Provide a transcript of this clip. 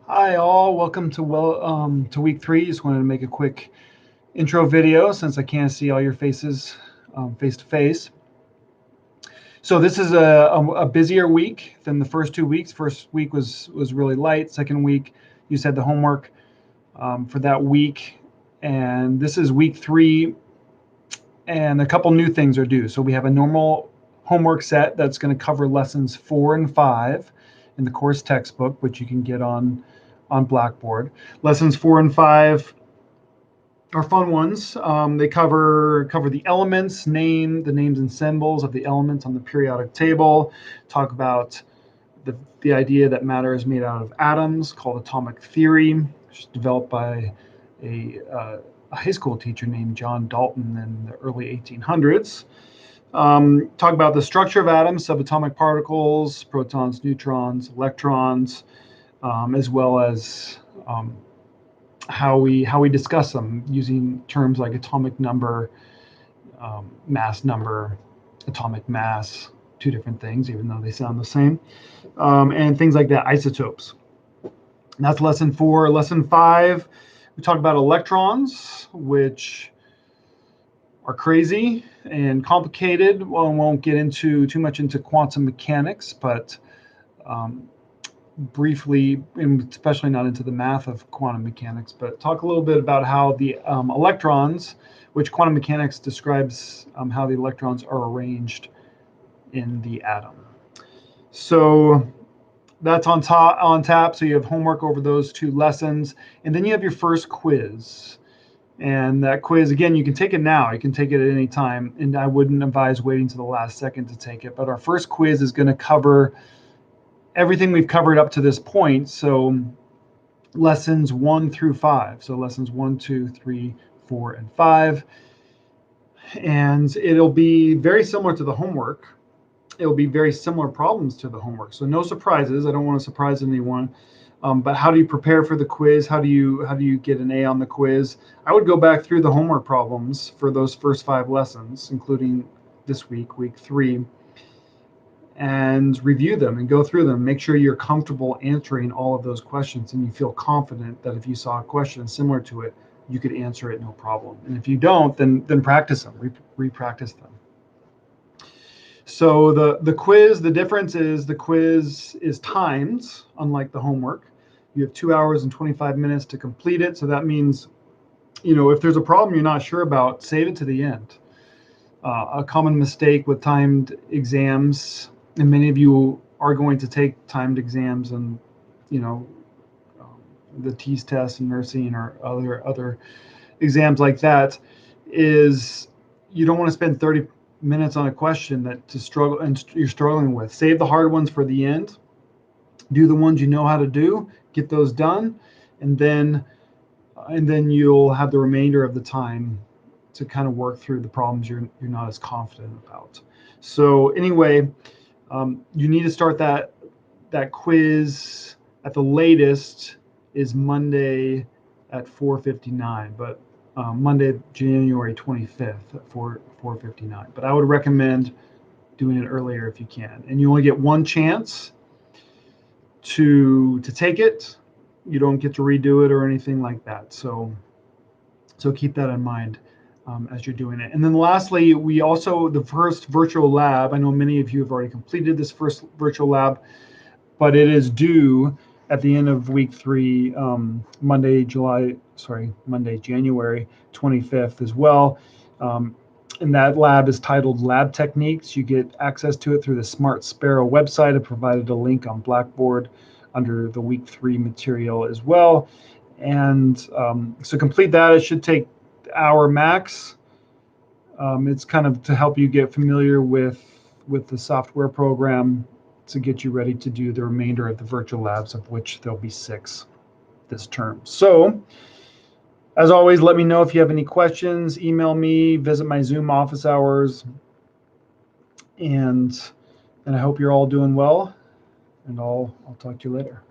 Hi all, welcome to week 3. Just wanted to make a quick intro video since I can't see all your faces face to face. So this is a busier week than the first 2 weeks. First week was really light. Second week, you said the homework for that week, and this is week 3, and a couple new things are due. So we have a normal homework set that's going to cover lessons 4 and 5 in the course textbook, which you can get on Blackboard. Lessons 4 and 5 are fun ones. They cover the elements, the names and symbols of the elements on the periodic table. Talk about the idea that matter is made out of atoms, called atomic theory, which was developed by a high school teacher named John Dalton in the early 1800s. Talk about the structure of atoms, subatomic particles, protons, neutrons, electrons, as well as how we discuss them using terms like atomic number, mass number, atomic mass, two different things, even though they sound the same, and things like that, isotopes. And that's lesson 4. Lesson 5, we talk about electrons, which are crazy and complicated. Well, I won't get into too much into quantum mechanics, but briefly, and especially not into the math of quantum mechanics, but talk a little bit about how the electrons, which quantum mechanics describes how the electrons are arranged in the atom. So that's on tap. So you have homework over those 2 lessons, and then you have your first quiz. And that quiz, again, you can take it now. You can take it at any time, and I wouldn't advise waiting to the last second to take it. But our first quiz is going to cover everything we've covered up to this point. So lessons 1 through 5. So lessons 1, 2, 3, 4, and 5. And it'll be very similar to the homework. It'll be very similar problems to the homework. So no surprises. I don't want to surprise anyone. But how do you prepare for the quiz? How do you get an A on the quiz? I would go back through the homework problems for those first 5 lessons, including this week, week 3, and review them and go through them. Make sure you're comfortable answering all of those questions, and you feel confident that if you saw a question similar to it, you could answer it no problem. And if you don't, then practice them, re-practice them. So the quiz, the difference is the quiz is timed, unlike the homework. You have 2 hours and 25 minutes to complete it. So that means, if there's a problem you're not sure about, save it to the end. A common mistake with timed exams, and many of you are going to take timed exams and, the TEAS test and nursing or other exams like that, is you don't want to spend 30 minutes on a question you're struggling with. Save the hard ones for the end. Do the ones you know how to do, get those done, and then you'll have the remainder of the time to kind of work through the problems you're not as confident about. So anyway, you need to start that quiz at the latest is Monday at 4:59, but Monday, January 25th at 4:59. But I would recommend doing it earlier if you can. And you only get one chance to take it. You don't get to redo it or anything like that. So keep that in mind as you're doing it. And then lastly, the first virtual lab, I know many of you have already completed this first virtual lab, but it is due at the end of week 3, Monday, January 25th as well. And that lab is titled Lab Techniques. You get access to it through the Smart Sparrow website. I provided a link on Blackboard under the week 3 material as well. And so complete that. It should take an hour max. It's kind of to help you get familiar with the software program to get you ready to do the remainder of the virtual labs, of which there'll be 6 this term. So, as always, let me know if you have any questions. Email me, visit my Zoom office hours, and I hope you're all doing well, and I'll talk to you later.